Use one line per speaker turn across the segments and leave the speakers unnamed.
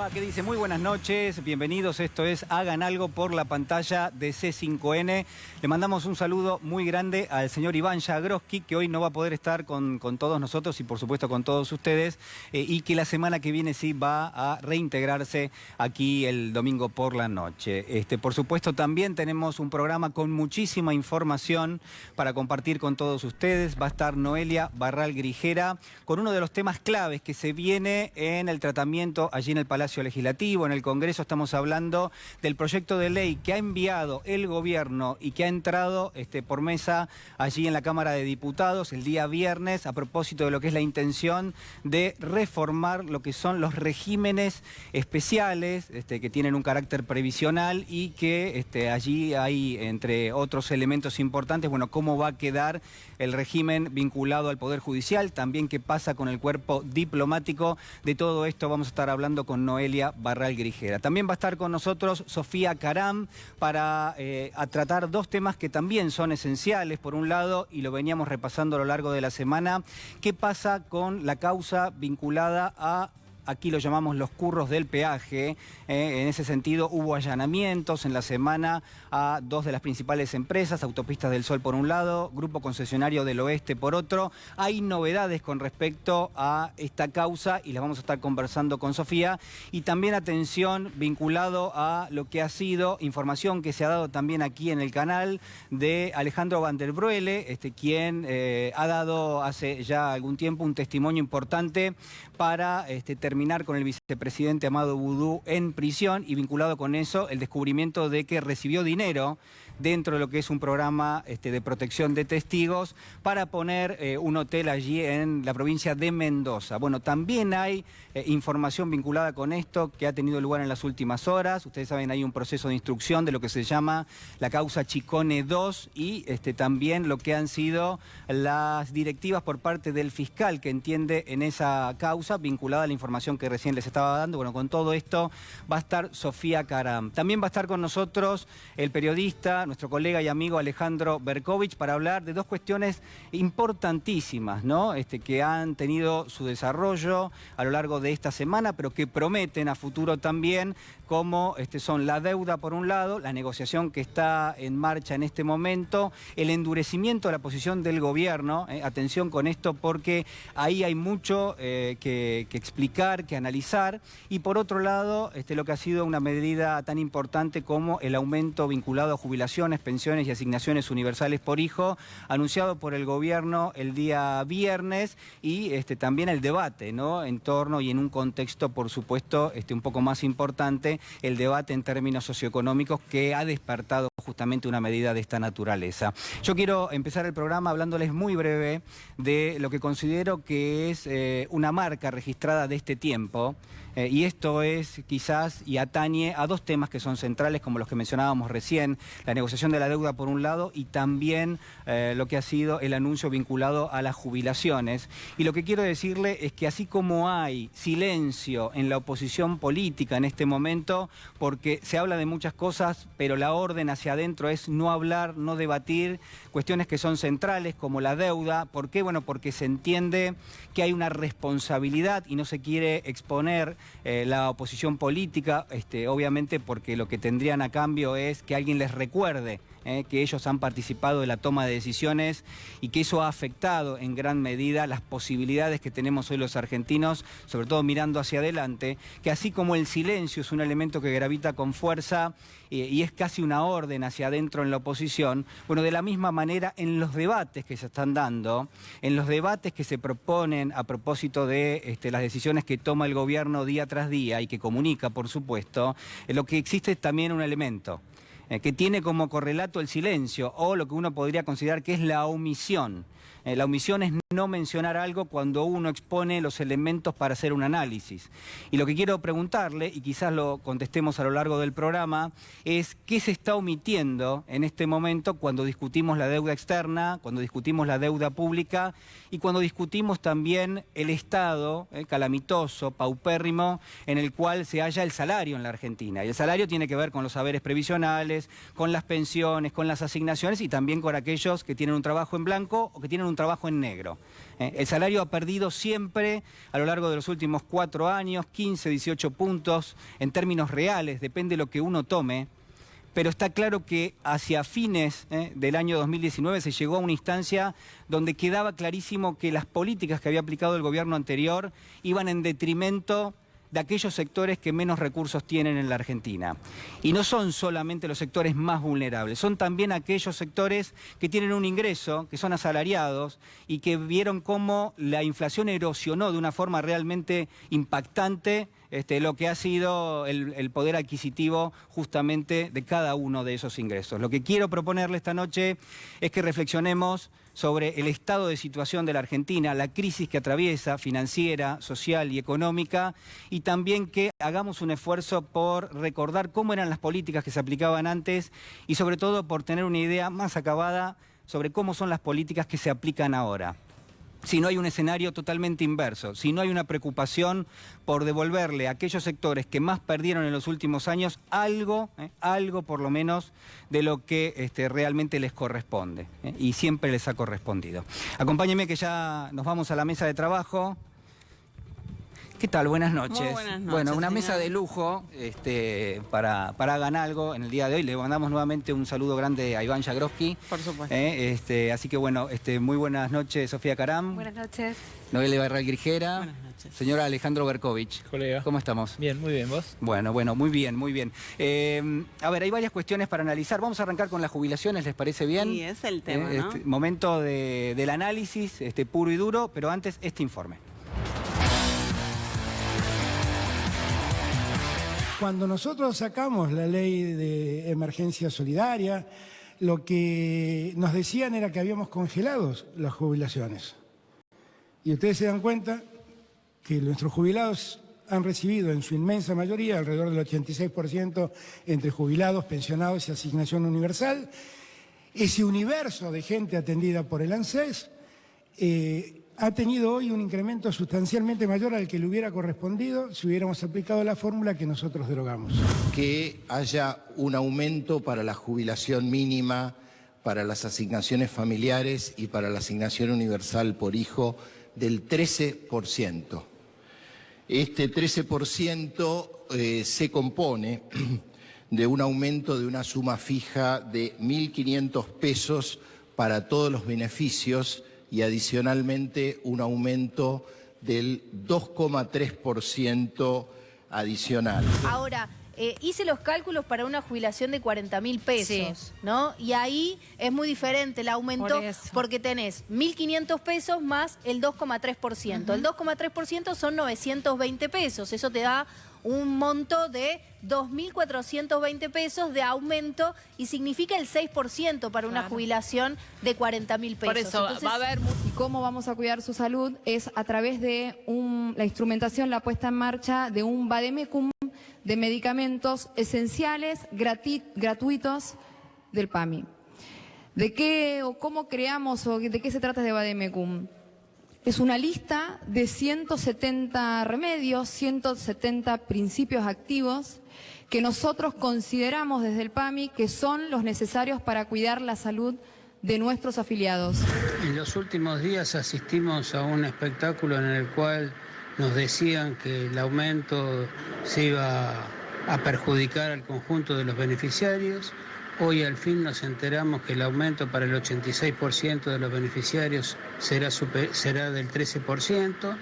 va? ¿Qué dice? Muy buenas noches, bienvenidos. Esto es Hagan Algo por la pantalla de C5N. Le mandamos un saludo muy grande al señor Iván Jagroski, que hoy no va a poder estar con todos nosotros y por supuesto con todos ustedes, y que la semana que viene sí va a reintegrarse aquí el domingo por la noche. Por supuesto también tenemos un programa con muchísima información para compartir con todos ustedes. Va a estar Noelia Barral Grijera con uno de los temas claves que se viene en el tratamiento allí en el Palacio Legislativo, en el Congreso. Estamos hablando del proyecto de ley que ha enviado el gobierno y que ha entrado por mesa allí en la Cámara de Diputados el día viernes a propósito de lo que es la intención de reformar lo que son los regímenes especiales que tienen un carácter previsional y que allí hay, entre otros elementos importantes, bueno, cómo va a quedar el régimen vinculado al Poder Judicial, también qué pasa con el cuerpo diplomático. De todo esto vamos a estar hablando con Noelia Barral Grijera. También va a estar con nosotros Sofía Karam para tratar dos temas que también son esenciales. Por un lado, y lo veníamos repasando a lo largo de la semana, qué pasa con la causa vinculada a... Aquí lo llamamos los curros del peaje. En ese sentido hubo allanamientos en la semana a dos de las principales empresas, Autopistas del Sol por un lado, Grupo Concesionario del Oeste por otro. Hay novedades con respecto a esta causa y las vamos a estar conversando con Sofía. Y también atención vinculado a lo que ha sido información que se ha dado también aquí en el canal de Alejandro Van der Broele, quien ha dado hace ya algún tiempo un testimonio importante para terminar con el vicepresidente Amado Boudou en prisión, y vinculado con eso el descubrimiento de que recibió dinero dentro de lo que es un programa de protección de testigos para poner un hotel allí en la provincia de Mendoza. Bueno, también hay información vinculada con esto que ha tenido lugar en las últimas horas. Ustedes saben, hay un proceso de instrucción de lo que se llama la causa Chicone 2 y también lo que han sido las directivas por parte del fiscal que entiende en esa causa vinculada a la información que recién les estaba dando. Bueno, con todo esto va a estar Sofía Karam. También va a estar con nosotros el periodista, nuestro colega y amigo Alejandro Berkovich, para hablar de dos cuestiones importantísimas, ¿no? Que han tenido su desarrollo a lo largo de esta semana, pero que prometen a futuro también, como son la deuda por un lado, la negociación que está en marcha en este momento, el endurecimiento de la posición del gobierno. Atención con esto porque ahí hay mucho que explicar, que analizar, y por otro lado lo que ha sido una medida tan importante como el aumento vinculado a jubilaciones, pensiones y asignaciones universales por hijo, anunciado por el gobierno el día viernes, y también el debate, ¿no?, en torno y en un contexto, por supuesto, un poco más importante, el debate en términos socioeconómicos que ha despertado justamente una medida de esta naturaleza. Yo quiero empezar el programa hablándoles muy breve de lo que considero que es una marca registrada de este tiempo, y esto es quizás y atañe a dos temas que son centrales, como los que mencionábamos recién: la negociación de la deuda por un lado y también lo que ha sido el anuncio vinculado a las jubilaciones. Y lo que quiero decirle es que así como hay silencio en la oposición política en este momento, porque se habla de muchas cosas, pero la orden hacia adentro es no hablar, no debatir cuestiones que son centrales como la deuda. ¿Por qué? Bueno, porque se entiende que hay una responsabilidad y no se quiere exponer la oposición política, obviamente porque lo que tendrían a cambio es que alguien les recuerde que ellos han participado de la toma de decisiones y que eso ha afectado en gran medida las posibilidades que tenemos hoy los argentinos, sobre todo mirando hacia adelante, que así como el silencio es un elemento que gravita con fuerza y es casi una orden hacia adentro en la oposición, bueno, de la misma manera en los debates que se están dando, en los debates que se proponen a propósito de las decisiones que toma el gobierno día tras día y que comunica, por supuesto, lo que existe es también un elemento que tiene como correlato el silencio, o lo que uno podría considerar que es la omisión. La omisión es no mencionar algo cuando uno expone los elementos para hacer un análisis. Y lo que quiero preguntarle, y quizás lo contestemos a lo largo del programa, es qué se está omitiendo en este momento cuando discutimos la deuda externa, cuando discutimos la deuda pública y cuando discutimos también el estado calamitoso, paupérrimo, en el cual se halla el salario en la Argentina. Y el salario tiene que ver con los saberes previsionales, sociales, con las pensiones, con las asignaciones y también con aquellos que tienen un trabajo en blanco o que tienen un trabajo en negro. El salario ha perdido siempre a lo largo de los últimos 4 años, 15, 18 puntos en términos reales, depende de lo que uno tome. Pero está claro que hacia fines del año 2019 se llegó a una instancia donde quedaba clarísimo que las políticas que había aplicado el gobierno anterior iban en detrimento de aquellos sectores que menos recursos tienen en la Argentina. Y no son solamente los sectores más vulnerables, son también aquellos sectores que tienen un ingreso, que son asalariados y que vieron cómo la inflación erosionó de una forma realmente impactante lo que ha sido el poder adquisitivo justamente de cada uno de esos ingresos. Lo que quiero proponerle esta noche es que reflexionemos sobre el estado de situación de la Argentina, la crisis que atraviesa, financiera, social y económica, y también que hagamos un esfuerzo por recordar cómo eran las políticas que se aplicaban antes y sobre todo por tener una idea más acabada sobre cómo son las políticas que se aplican ahora. Si no hay un escenario totalmente inverso, si no hay una preocupación por devolverle a aquellos sectores que más perdieron en los últimos años algo por lo menos de lo que realmente les corresponde y siempre les ha correspondido. Acompáñenme que ya nos vamos a la mesa de trabajo. ¿Qué tal? Buenas noches.
Muy buenas noches.
Bueno, una
señor.
mesa de lujo para Hagan Algo en el día de hoy. Le mandamos nuevamente un saludo grande a Iván Jagroski.
Por supuesto.
Así que bueno, muy buenas noches, Sofía Caram.
Buenas noches.
Noelia Barral Grijera.
Buenas noches.
Señora Alejandro Berkovich.
Colega.
¿Cómo estamos?
Bien, muy bien, ¿vos?
Bueno, muy bien, muy bien. A ver, hay varias cuestiones para analizar. Vamos a arrancar con las jubilaciones, ¿les parece bien?
Sí, es el tema, ¿no?
Momento del análisis puro y duro, pero antes este informe.
Cuando nosotros sacamos la ley de emergencia solidaria, lo que nos decían era que habíamos congelado las jubilaciones. Y ustedes se dan cuenta que nuestros jubilados han recibido en su inmensa mayoría, alrededor del 86% entre jubilados, pensionados y asignación universal. Ese universo de gente atendida por el ANSES ha tenido hoy un incremento sustancialmente mayor al que le hubiera correspondido si hubiéramos aplicado la fórmula que nosotros derogamos.
Que haya un aumento para la jubilación mínima, para las asignaciones familiares y para la asignación universal por hijo del 13%. Este 13% se compone de un aumento de una suma fija de 1.500 pesos para todos los beneficios y adicionalmente un aumento del 2,3% adicional.
Ahora, hice los cálculos para una jubilación de 40.000 pesos, sí, ¿no? Y ahí es muy diferente el aumento porque tenés 1.500 pesos más el 2,3%. El 2,3% son 920 pesos. Eso te da un monto de 2.420 pesos de aumento y significa el 6% para una jubilación de 40.000 pesos.
Por eso
entonces,
va a haber...
¿Y cómo vamos a cuidar su salud? Es a través de la instrumentación, la puesta en marcha de un vademecum de medicamentos esenciales gratuitos del PAMI. ¿De qué o cómo creamos o de qué se trata de vademecum? Es una lista de 170 remedios, 170 principios activos que nosotros consideramos desde el PAMI que son los necesarios para cuidar la salud de nuestros afiliados.
En los últimos días asistimos a un espectáculo en el cual nos decían que el aumento se iba a perjudicar al conjunto de los beneficiarios. Hoy al fin nos enteramos que el aumento para el 86% de los beneficiarios será del 13%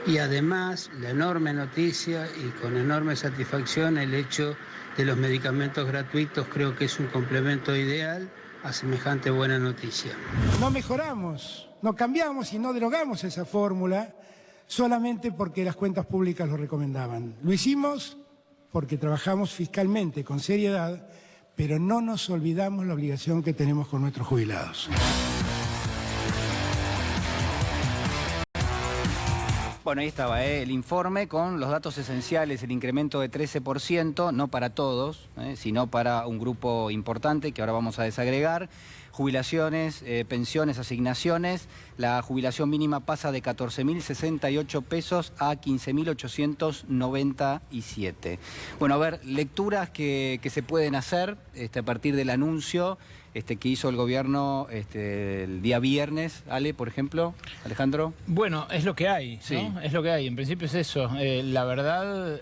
y además la enorme noticia y con enorme satisfacción el hecho de los medicamentos gratuitos creo que es un complemento ideal a semejante buena noticia.
No mejoramos, no cambiamos y no derogamos esa fórmula solamente porque las cuentas públicas lo recomendaban. Lo hicimos porque trabajamos fiscalmente con seriedad, pero no nos olvidamos la obligación que tenemos con nuestros jubilados.
Bueno, ahí estaba el informe con los datos esenciales, el incremento de 13%, no para todos, sino para un grupo importante que ahora vamos a desagregar. jubilaciones, pensiones, asignaciones. La jubilación mínima pasa de 14.068 pesos a 15.897. Bueno, a ver, lecturas que se pueden hacer a partir del anuncio que hizo el gobierno el día viernes, Ale, por ejemplo, Alejandro.
Bueno, es lo que hay, ¿no?
Sí.
Es lo que hay, en principio es eso. La verdad,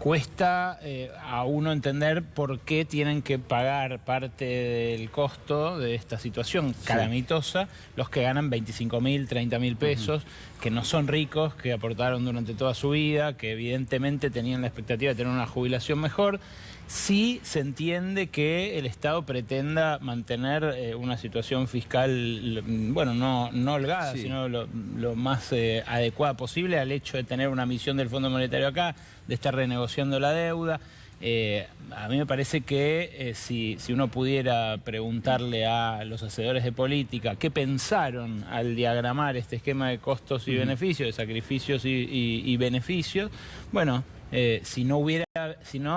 cuesta a uno entender por qué tienen que pagar parte del costo de esta situación calamitosa los que ganan 25.000, 30.000 pesos, que no son ricos, que aportaron durante toda su vida, que evidentemente tenían la expectativa de tener una jubilación mejor. Sí se entiende que el Estado pretenda mantener una situación fiscal, bueno, no holgada, sino lo más adecuada posible al hecho de tener una misión del Fondo Monetario acá, de estar renegociando la deuda. A mí me parece que si uno pudiera preguntarle a los hacedores de política qué pensaron al diagramar este esquema de costos y beneficios, de sacrificios y beneficios, bueno, si no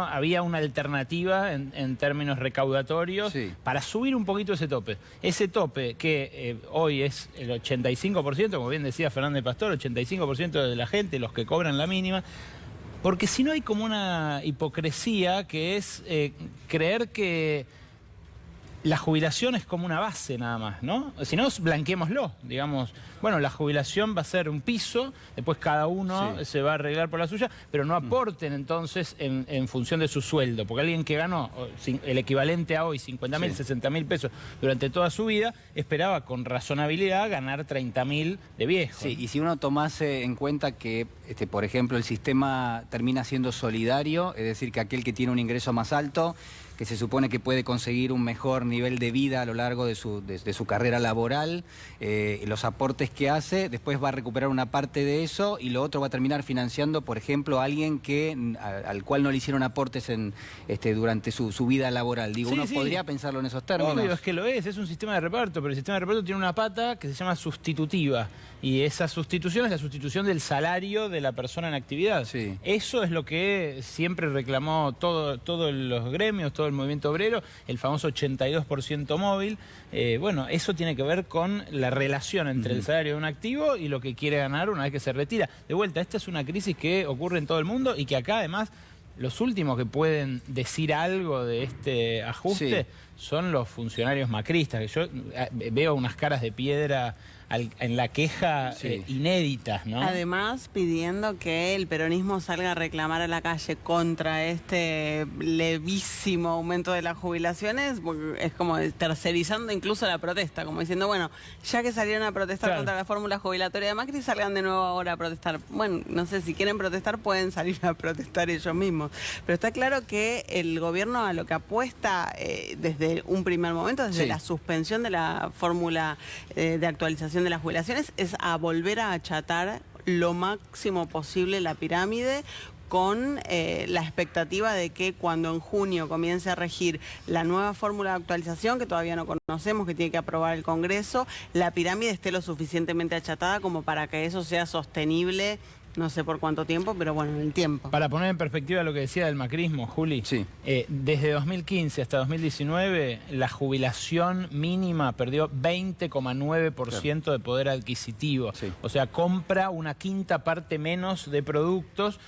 había una alternativa en términos recaudatorios para subir un poquito ese tope. Ese tope que hoy es el 85%, como bien decía Fernández Pastor, 85% de la gente, los que cobran la mínima. Porque si no hay como una hipocresía que es creer que la jubilación es como una base nada más, ¿no? Si no, blanquémoslo, digamos. Bueno, la jubilación va a ser un piso, después cada uno se va a arreglar por la suya, pero no aporten entonces en función de su sueldo. Porque alguien que ganó el equivalente a hoy, 50.000, 60.000 pesos durante toda su vida, esperaba con razonabilidad ganar 30.000 de viejo.
Sí, y si uno tomase en cuenta que, por ejemplo, el sistema termina siendo solidario, es decir, que aquel que tiene un ingreso más alto, que se supone que puede conseguir un mejor nivel de vida a lo largo de su carrera laboral, los aportes que hace, después va a recuperar una parte de eso y lo otro va a terminar financiando, por ejemplo, a alguien al cual no le hicieron aportes durante su vida laboral. Digo, uno podría pensarlo en esos términos.
Obvio, es que lo es un sistema de reparto, pero el sistema de reparto tiene una pata que se llama sustitutiva. Y esa sustitución es la sustitución del salario de la persona en actividad.
Sí.
Eso es lo que siempre reclamó todos los gremios, todo el movimiento obrero, el famoso 82% móvil. Bueno, eso tiene que ver con la relación entre el salario de un activo y lo que quiere ganar una vez que se retira. De vuelta, esta es una crisis que ocurre en todo el mundo y que acá además los últimos que pueden decir algo de este ajuste son los funcionarios macristas, que yo veo unas caras de piedra en la queja inéditas, ¿no?
Además, pidiendo que el peronismo salga a reclamar a la calle contra este levísimo aumento de las jubilaciones, es como tercerizando incluso la protesta, como diciendo, bueno, ya que salieron a protestar contra la fórmula jubilatoria de Macri, salgan de nuevo ahora a protestar. Bueno, no sé, si quieren protestar, pueden salir a protestar ellos mismos. Pero está claro que el gobierno a lo que apuesta desde un primer momento, desde la suspensión de la fórmula de actualización de las jubilaciones, es a volver a achatar lo máximo posible la pirámide, con la expectativa de que cuando en junio comience a regir la nueva fórmula de actualización, que todavía no conocemos, que tiene que aprobar el Congreso, la pirámide esté lo suficientemente achatada como para que eso sea sostenible. No sé por cuánto tiempo, pero bueno, en el tiempo.
Para poner en perspectiva lo que decía del macrismo, Juli, desde 2015 hasta 2019 la jubilación mínima perdió 20,9% de poder adquisitivo. O sea, compra una quinta parte menos de productos.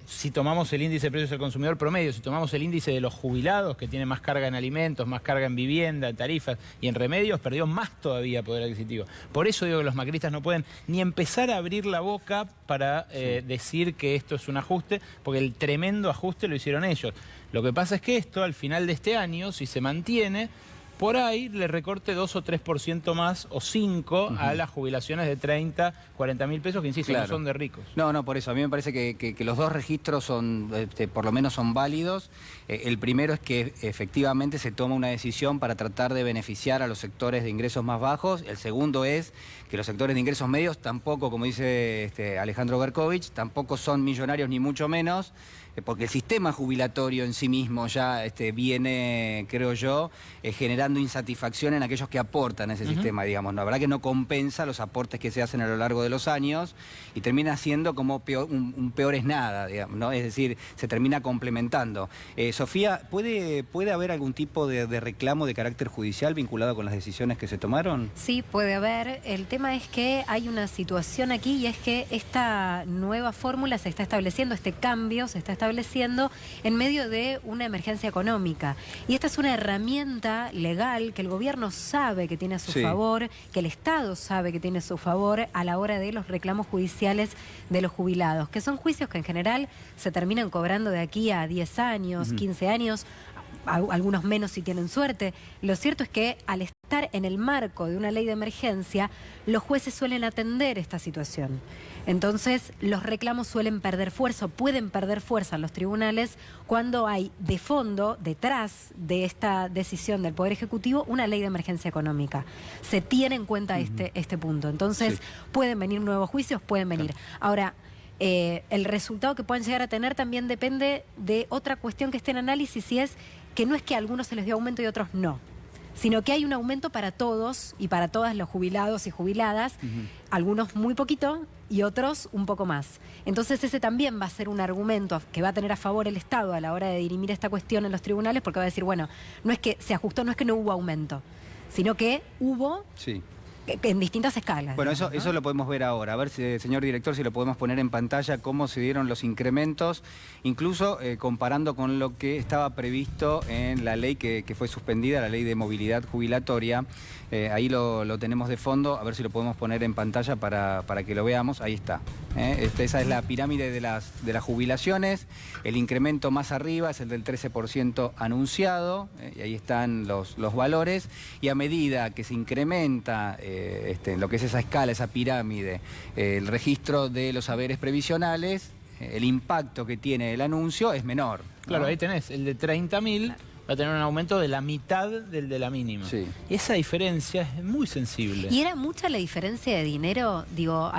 Si tomamos el índice de precios al consumidor promedio, si tomamos el índice de los jubilados, que tiene más carga en alimentos, más carga en vivienda, en tarifas y en remedios, perdió más todavía poder adquisitivo. Por eso digo que los macristas no pueden ni empezar a abrir la boca para decir que esto es un ajuste, porque el tremendo ajuste lo hicieron ellos. Lo que pasa es que esto, al final de este año, si se mantiene, por ahí le recorte 2 o 3% más o 5% a las jubilaciones de 30, 40 mil pesos, que insisto, no son de ricos.
No, por eso. A mí me parece que los dos registros son, por lo menos son válidos. El primero es que efectivamente se toma una decisión para tratar de beneficiar a los sectores de ingresos más bajos. El segundo es que los sectores de ingresos medios tampoco, como dice Alejandro Berkovich, tampoco son millonarios ni mucho menos, porque el sistema jubilatorio en sí mismo ya viene, creo yo, generando generando insatisfacción en aquellos que aportan a ese sistema, digamos. La verdad que no compensa los aportes que se hacen a lo largo de los años y termina siendo como un peor es nada, digamos, ¿no? Es decir, se termina complementando. Sofía, ¿puede haber algún tipo de reclamo de carácter judicial vinculado con las decisiones que se tomaron?
Sí, puede haber. El tema es que hay una situación aquí y es que esta nueva fórmula se está estableciendo, este cambio se está estableciendo en medio de una emergencia económica. Y esta es una herramienta legal que el gobierno sabe que tiene a su favor, que el Estado sabe que tiene a su favor a la hora de los reclamos judiciales de los jubilados, que son juicios que en general se terminan cobrando de aquí a 10 años, 15 años, algunos menos si tienen suerte. Lo cierto es que al estar en el marco de una ley de emergencia, los jueces suelen atender esta situación. Entonces, los reclamos suelen perder fuerza, pueden perder fuerza en los tribunales cuando hay de fondo, detrás de esta decisión del Poder Ejecutivo, una ley de emergencia económica. Se tiene en cuenta este punto. Entonces, pueden venir nuevos juicios, pueden venir. Ahora, el resultado que puedan llegar a tener también depende de otra cuestión que esté en análisis, y es que no es que a algunos se les dio aumento y a otros no, sino que hay un aumento para todos y para todas los jubilados y jubiladas, algunos muy poquito y otros un poco más. Entonces ese también va a ser un argumento que va a tener a favor el Estado a la hora de dirimir esta cuestión en los tribunales, porque va a decir, bueno, no es que se ajustó, no es que no hubo aumento, sino que hubo... en distintas escalas.
Bueno,
digamos,
eso lo podemos ver ahora. A ver, señor director, si lo podemos poner en pantalla, cómo se dieron los incrementos, incluso comparando con lo que estaba previsto en la ley que fue suspendida, la ley de movilidad jubilatoria. Ahí lo tenemos de fondo, a ver si lo podemos poner en pantalla para que lo veamos. Ahí está. Esa es la pirámide de las jubilaciones. El incremento más arriba es el del 13% anunciado, y ahí están los valores. Y a medida que se incrementa lo que es esa escala, esa pirámide, el registro de los haberes previsionales, el impacto que tiene el anuncio es menor, ¿no?
Claro, ahí tenés, el de 30.000 va a tener un aumento de la mitad del de la mínima. Y esa diferencia es muy sensible.
¿Y era mucha la diferencia de dinero, digo,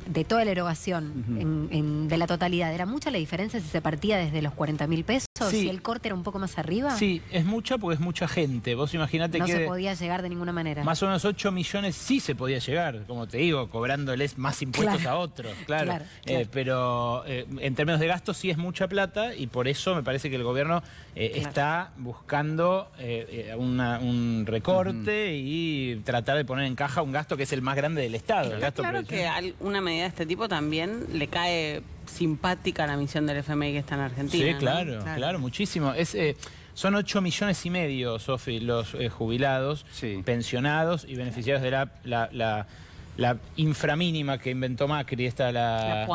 de toda la erogación de la totalidad? ¿Era mucha la diferencia si se partía desde los 40.000 pesos?
Sí.
¿Si el corte era un poco más arriba?
Sí, es mucha porque es mucha gente. Vos imaginate que...
No se podía llegar de ninguna manera.
Más o menos 8 millones sí se podía llegar, como te digo, cobrándoles más impuestos a otros, claro. Pero en términos de gastos sí es mucha plata, y por eso me parece que el gobierno está buscando un recorte y tratar de poner en caja un gasto que es el más grande del Estado.
Está claro que una medida de este tipo también le cae simpática a la misión del FMI que está en Argentina.
Sí, claro, muchísimo. Son 8 millones y medio, Sofi, los jubilados, pensionados y beneficiarios de la inframínima que inventó Macri, la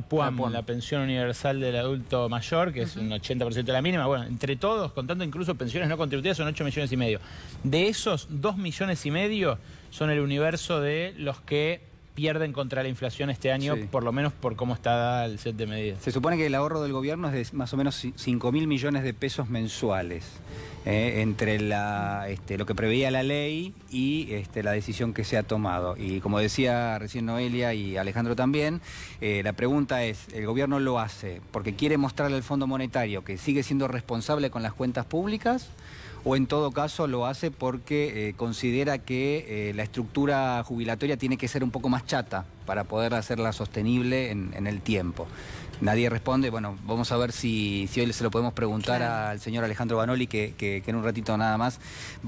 PUAM, la Pensión Universal del Adulto Mayor, que es un 80% de la mínima. Bueno, entre todos, contando incluso pensiones no contributivas, son 8 millones y medio. De esos, 2 millones y medio son el universo de los que pierden contra la inflación este año, por lo menos por cómo está dada el set de medidas.
Se supone que el ahorro del gobierno es de más o menos 5.000 millones de pesos mensuales, entre lo que preveía la ley y la decisión que se ha tomado. Y como decía recién Noelia y Alejandro también, la pregunta es, ¿el gobierno lo hace porque quiere mostrarle al Fondo Monetario que sigue siendo responsable con las cuentas públicas, o en todo caso lo hace porque considera que la estructura jubilatoria tiene que ser un poco más chata para poder hacerla sostenible en el tiempo? Nadie responde. Bueno, vamos a ver si hoy se lo podemos preguntar al señor Alejandro Banoli, que en un ratito nada más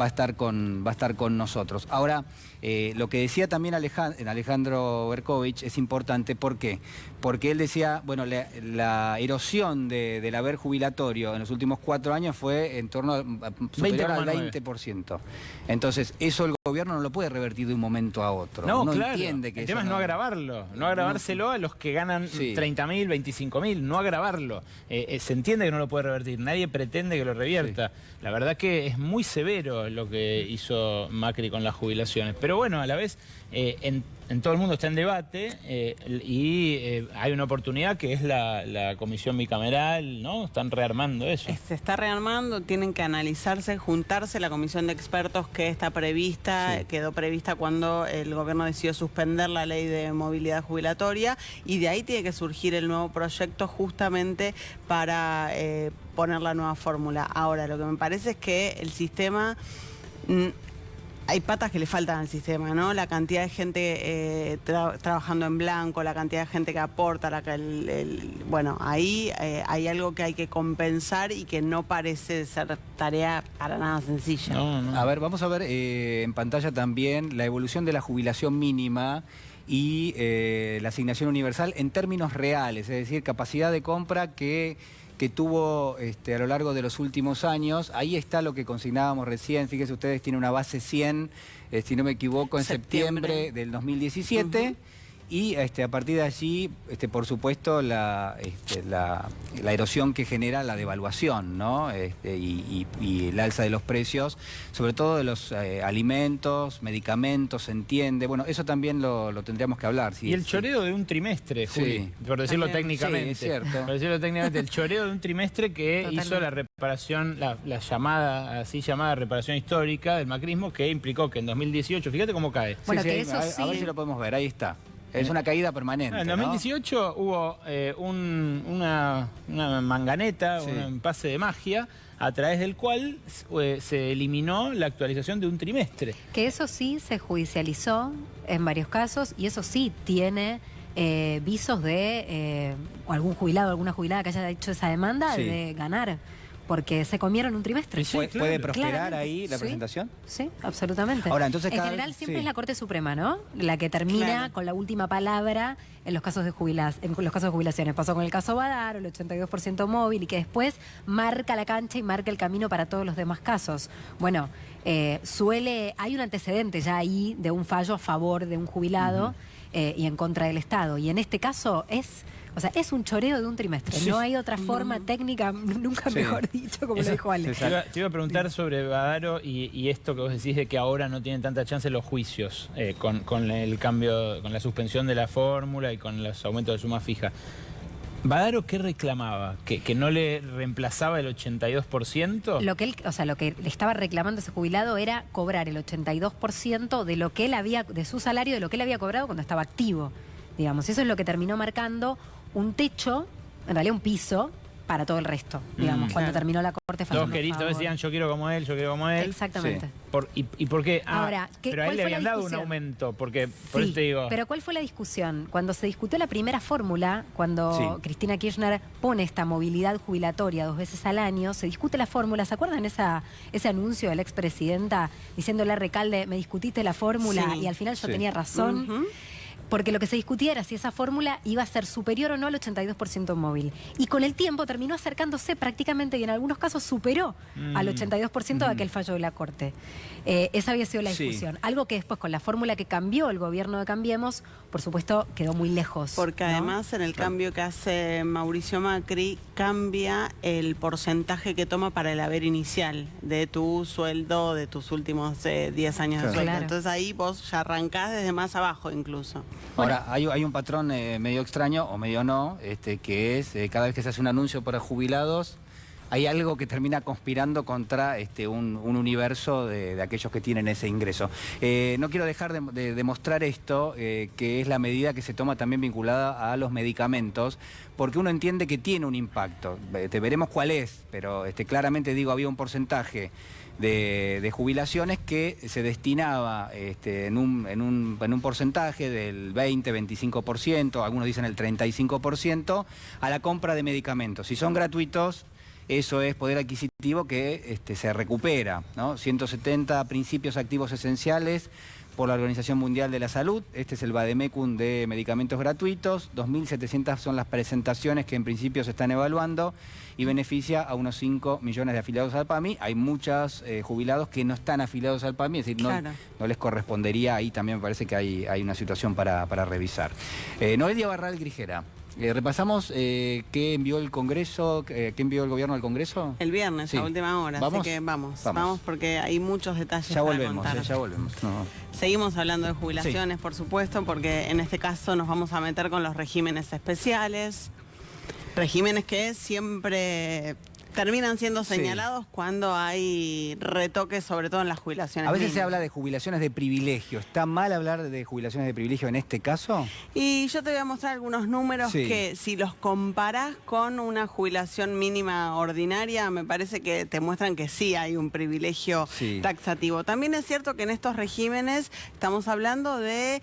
va a estar con nosotros. Ahora, lo que decía también Alejandro Berkovich es importante. ¿Por qué? Porque él decía, bueno, la erosión del haber jubilatorio en los últimos 4 años fue en torno a superior al 20%. Entonces, eso el gobierno no lo puede revertir de un momento a otro.
No,
no
claro.
Entiende que
el tema es no agravarlo, no agravárselo a los que ganan 30.000, 25.000, no agravarlo. Se entiende que no lo puede revertir, nadie pretende que lo revierta. La verdad que es muy severo lo que hizo Macri con las jubilaciones. Pero bueno, a la vez, en todo el mundo está en debate y hay una oportunidad que es la comisión bicameral, ¿no? Están rearmando eso.
Se está rearmando, tienen que analizarse, juntarse la comisión de expertos que está prevista, quedó prevista cuando el gobierno decidió suspender la ley de movilidad jubilatoria, y de ahí tiene que surgir el nuevo proyecto justamente para poner la nueva fórmula. Ahora, lo que me parece es que el sistema hay patas que le faltan al sistema, ¿no? La cantidad de gente trabajando en blanco, la cantidad de gente que aporta, bueno, ahí hay algo que hay que compensar y que no parece ser tarea para nada sencilla.
No.
A ver, vamos a ver en pantalla también la evolución de la jubilación mínima y la asignación universal en términos reales, es decir, capacidad de compra que tuvo a lo largo de los últimos años. Ahí está lo que consignábamos recién. Fíjense ustedes, tiene una base 100, si no me equivoco, en septiembre del 2017. Y a partir de allí, por supuesto, la erosión que genera la devaluación, ¿no? Y el alza de los precios, sobre todo de los alimentos, medicamentos, se entiende. Bueno, eso también lo tendríamos que hablar.
Y el choreo de un trimestre, Juli, por decirlo técnicamente.
Sí, es cierto.
Por decirlo técnicamente, el choreo de un trimestre que hizo la reparación, la así llamada reparación histórica del macrismo, que implicó que en 2018, fíjate cómo cae.
Bueno, que eso
a ver si lo podemos ver, ahí está. Es una caída permanente.
En 2018 hubo una manganeta, un pase de magia, a través del cual se eliminó la actualización de un trimestre.
Que eso sí se judicializó en varios casos y eso sí tiene visos de algún jubilado, alguna jubilada que haya hecho esa demanda de ganar. Porque se comieron un trimestre.
¿Puede prosperar ahí la presentación?
Sí, absolutamente.
Ahora, entonces,
en general siempre es la Corte Suprema, ¿no? La que termina con la última palabra en los casos de jubilaciones. Pasó con el caso Badaro, el 82% móvil, y que después marca la cancha y marca el camino para todos los demás casos. Bueno, hay un antecedente ya ahí de un fallo a favor de un jubilado y en contra del Estado. Y en este caso es un choreo de un trimestre. No hay otra forma técnica, nunca mejor dicho, como lo dijo Ale.
Te iba a preguntar sobre Badaro y esto que vos decís de que ahora no tienen tanta chance los juicios con el cambio, con la suspensión de la fórmula y con los aumentos de suma fija. ¿Badaro qué reclamaba? ¿Que no le reemplazaba el 82%?
Lo que le estaba reclamando ese jubilado era cobrar el 82% de lo que él de su salario, de lo que él había cobrado cuando estaba activo. Digamos, eso es lo que terminó marcando un techo, en realidad un piso, para todo el resto, digamos, cuando terminó la Corte
Todos decían, yo quiero como él, yo quiero como él.
Exactamente.
Sí. ¿Y por qué?
Ahora,
pero a él le habían dado un aumento, porque por eso te digo...
Pero ¿cuál fue la discusión? Cuando se discutió la primera fórmula, cuando Cristina Kirchner pone esta movilidad jubilatoria 2 veces al año, se discute la fórmula. ¿Se acuerdan ese anuncio de la expresidenta diciéndole a Recalde, me discutiste la fórmula y al final yo tenía razón? Porque lo que se discutía era si esa fórmula iba a ser superior o no al 82% móvil. Y con el tiempo terminó acercándose prácticamente, y en algunos casos superó al 82% de aquel fallo de la Corte. Esa había sido la discusión. Algo que después, con la fórmula que cambió el gobierno de Cambiemos, por supuesto, quedó muy lejos.
Porque además, en el cambio que hace Mauricio Macri, cambia el porcentaje que toma para el haber inicial de tu sueldo de tus últimos 10 años de sueldo. Entonces ahí vos ya arrancás desde más abajo incluso.
Ahora, hay un patrón medio extraño, o medio no, que es cada vez que se hace un anuncio para jubilados, hay algo que termina conspirando contra un universo de aquellos que tienen ese ingreso. No quiero dejar de demostrar esto, que es la medida que se toma también vinculada a los medicamentos, porque uno entiende que tiene un impacto. Veremos cuál es, pero claramente digo, había un porcentaje de jubilaciones que se destinaba en un porcentaje del 20-25%, algunos dicen el 35%, a la compra de medicamentos. Si son gratuitos, eso es poder adquisitivo que se recupera, ¿no? 170 principios activos esenciales por la Organización Mundial de la Salud. Este es el Vademecum de medicamentos gratuitos. 2.700 son las presentaciones que en principio se están evaluando y beneficia a unos 5 millones de afiliados al PAMI. Hay muchos jubilados que no están afiliados al PAMI, es decir, no les correspondería. Ahí también me parece que hay una situación para revisar. Noelia Barral Grijera. Repasamos qué envió el Congreso, qué envió el Gobierno al Congreso.
El viernes, a última hora,
¿Vamos?
así que vamos porque hay muchos detalles
ya
para
volvemos,
contar.
Ya volvemos. No.
Seguimos hablando de jubilaciones, por supuesto, porque en este caso nos vamos a meter con los regímenes especiales. Regímenes que siempre terminan siendo señalados cuando hay retoques, sobre todo en las jubilaciones.
A veces se
mínimas.
habla de jubilaciones de privilegio. ¿Está mal hablar de jubilaciones de privilegio en este caso?
Y yo te voy a mostrar algunos números
Sí.
que si los comparás con una jubilación mínima ordinaria, me parece que te muestran que sí hay un privilegio taxativo. También es cierto que en estos regímenes estamos hablando de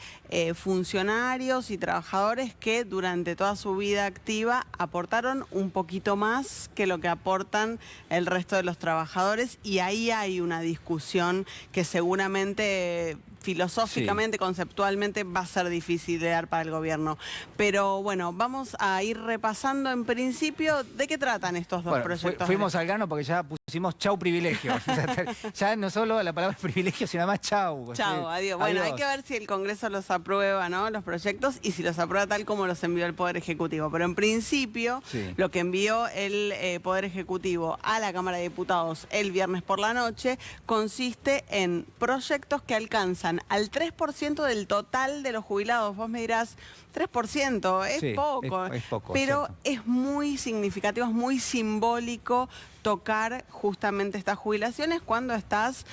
funcionarios y trabajadores que durante toda su vida activa aportaron un poquito más que lo que aportan el resto de los trabajadores, y ahí hay una discusión que seguramente filosóficamente, conceptualmente, va a ser difícil de dar para el gobierno. Pero bueno, vamos a ir repasando en principio de qué tratan estos dos proyectos.
Fuimos al grano porque ya pusimos chau privilegio. O sea, ya no solo la palabra privilegio, sino más chau.
Chau, adiós. Bueno, hay que ver si el Congreso los aprueba, ¿no? Los proyectos, y si los aprueba tal como los envió el Poder Ejecutivo. Pero en principio, lo que envió el Poder Ejecutivo a la Cámara de Diputados el viernes por la noche consiste en proyectos que alcanzan al 3% del total de los jubilados. Vos me dirás, 3% es poco,
es poco,
pero
cierto.
es muy significativo, es muy simbólico tocar justamente estas jubilaciones cuando estás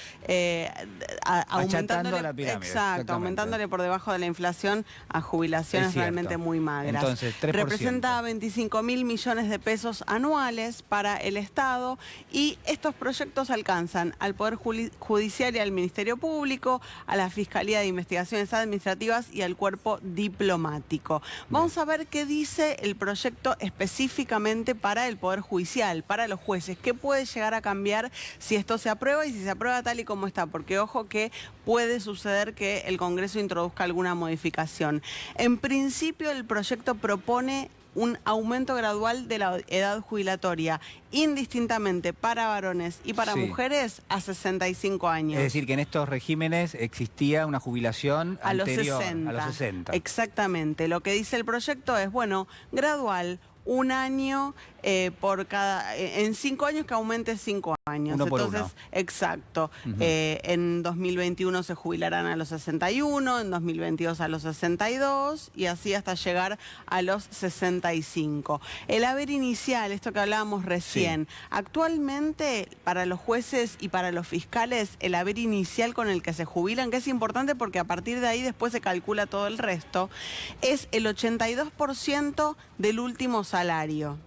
aumentándole la pirámide.
Exacto, aumentándole por debajo de la inflación a jubilaciones realmente muy magras.
Entonces, 3%.
Representa 25.000 millones de pesos anuales para el Estado, y estos proyectos alcanzan al Poder Judicial y al Ministerio Público, a la Fiscalía de Investigaciones Administrativas y al Cuerpo Diplomático. Vamos a ver qué dice el proyecto específicamente para el Poder Judicial, para los jueces. ¿Qué puede llegar a cambiar si esto se aprueba y si se aprueba tal y como está? Porque ojo que puede suceder que el Congreso introduzca alguna modificación. En principio, el proyecto propone un aumento gradual de la edad jubilatoria, indistintamente para varones y para mujeres, a 65 años.
Es decir, que en estos regímenes existía una jubilación
a
anterior,
los 60.
a los 60.
Exactamente. Lo que dice el proyecto es, bueno, gradual, un año por cada, en 5 años que aumente 5 años.
Uno por
Entonces,
uno.
Exacto. En 2021 se jubilarán a los 61, en 2022 a los 62 y así hasta llegar a los 65. El haber inicial, esto que hablábamos recién, actualmente para los jueces y para los fiscales, el haber inicial con el que se jubilan, que es importante porque a partir de ahí después se calcula todo el resto, es el 82% del último salario.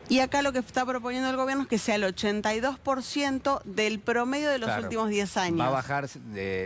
Y acá lo que está proponiendo el gobierno es que sea el 82% del promedio de los últimos 10 años.
Va a bajar,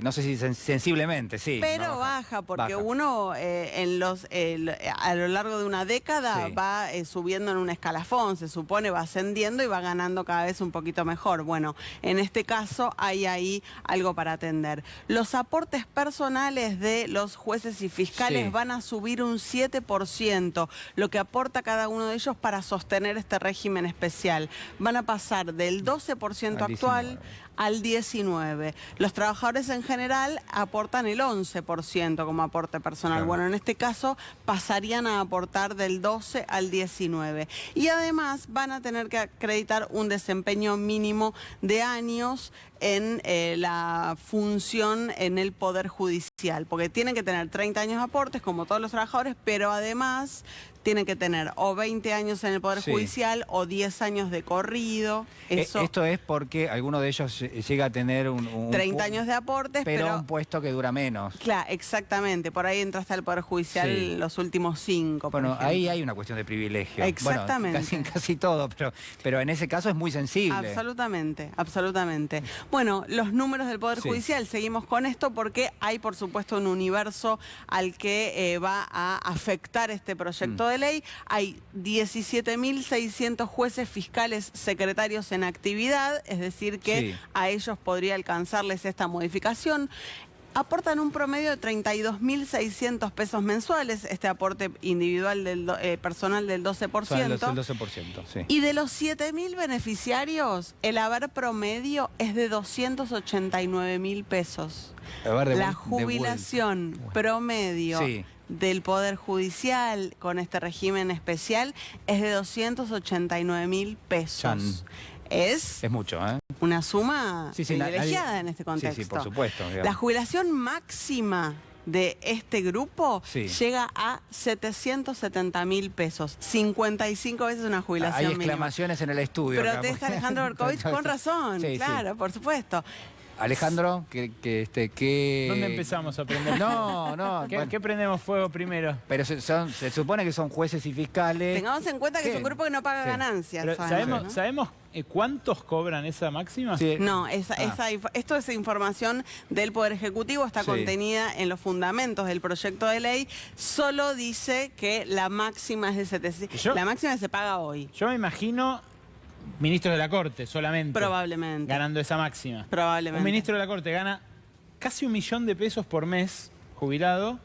no sé si sensiblemente, sí.
Pero baja, porque uno a lo largo de una década va subiendo en un escalafón, se supone, va ascendiendo y va ganando cada vez un poquito mejor. Bueno, en este caso hay ahí algo para atender. Los aportes personales de los jueces y fiscales van a subir un 7%, lo que aporta cada uno de ellos para sostener este régimen especial. Van a pasar del 12% actual al 19%. Los trabajadores en general aportan el 11% como aporte personal. Bueno, en este caso pasarían a aportar del 12 al 19%. Y además van a tener que acreditar un desempeño mínimo de años en la función en el Poder Judicial, porque tienen que tener 30 años de aportes como todos los trabajadores, pero además tienen que tener o 20 años en el Poder Judicial o 10 años de corrido.
Esto es porque alguno de ellos llega a tener
30 años de aportes, pero
un puesto que dura menos.
Claro, exactamente. Por ahí entraste al Poder Judicial los últimos 5.
Bueno, ahí hay una cuestión de privilegio.
Exactamente.
Bueno, casi todo, pero en ese caso es muy sensible.
Absolutamente, absolutamente. Bueno, los números del Poder Judicial, seguimos con esto porque hay, por supuesto, un universo al que va a afectar este proyecto de ley. Hay 17.600 jueces, fiscales, secretarios en actividad, es decir que a ellos podría alcanzarles esta modificación. Aportan un promedio de 32.600 pesos mensuales, este aporte individual personal del 12%.
El 12%,
Y de los 7.000 beneficiarios, el haber promedio es de 289.000 pesos. La jubilación promedio del Poder Judicial con este régimen especial es de 289.000 pesos. Es
mucho, ¿eh?
Una suma privilegiada en este contexto.
Sí, por supuesto.
La jubilación máxima de este grupo
Sí.
llega a 770.000 pesos, 55 veces una jubilación
Hay
mínima.
exclamaciones en el estudio. acá,
Protesta
porque-
Alejandro Berkovich con razón,
Sí, sí.
claro, por supuesto.
Alejandro, que...
¿Dónde empezamos a aprender?
No,
¿Qué,
bueno,
qué prendemos fuego primero?
pero se supone que son jueces y fiscales.
Tengamos en cuenta que
¿Qué?
es un grupo que no paga
Sí.
ganancias.
Pero
sabemos, ¿no?
¿sabemos cuántos cobran esa máxima?
Sí.
No, esto es información del Poder Ejecutivo, está
Sí.
contenida en los fundamentos del proyecto de ley, solo dice que la máxima es de 700.
Yo-
La máxima se paga hoy,
Yo me imagino ministros de la Corte solamente.
probablemente.
Ganando esa máxima.
Probablemente.
Un ministro de la Corte gana casi 1 millón de pesos por mes, jubilado,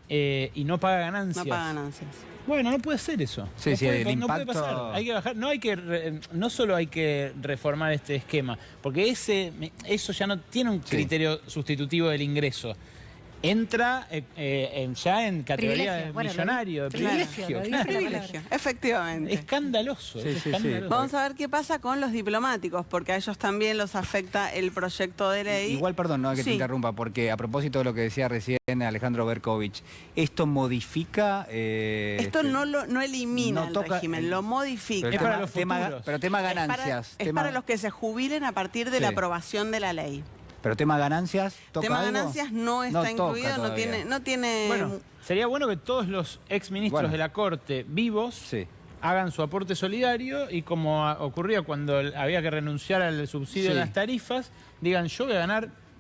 y no paga ganancias.
No paga ganancias.
Bueno, no puede ser eso.
Sí,
no
sí,
puede,
el
no puede
impacto-
pasar. Hay que bajar. No solo hay que reformar este esquema, porque eso ya no tiene un
Sí.
criterio sustitutivo del ingreso. Entra ya en categoría de
Privilegio. Bueno,
millonario, de
privilegio,
privilegio.
lo dice
claro.
la
Privilegio, efectivamente.
Escandaloso.
Sí,
es
sí, sí.
escandaloso.
Vamos a ver qué pasa con los diplomáticos, porque a ellos también los afecta el proyecto de ley.
Igual, perdón, no hay que te
Sí.
interrumpa, porque a propósito de lo que decía recién Alejandro Berkovich, ¿esto modifica...?
Esto no elimina
no
el
toca
régimen,
el-
lo modifica.
Es para los futuros.
pero tema
Es para-
ganancias.
Es para los que se jubilen a partir de
Sí.
la aprobación de la ley.
Pero tema ganancias, ¿toca
Tema
algo?
ganancias no está
toca
incluido, no
todavía.
tiene.
Bueno, sería bueno que todos los exministros
Bueno.
de la Corte vivos
Sí.
hagan su aporte solidario y como ocurría cuando había que renunciar al subsidio
Sí.
de las tarifas, digan yo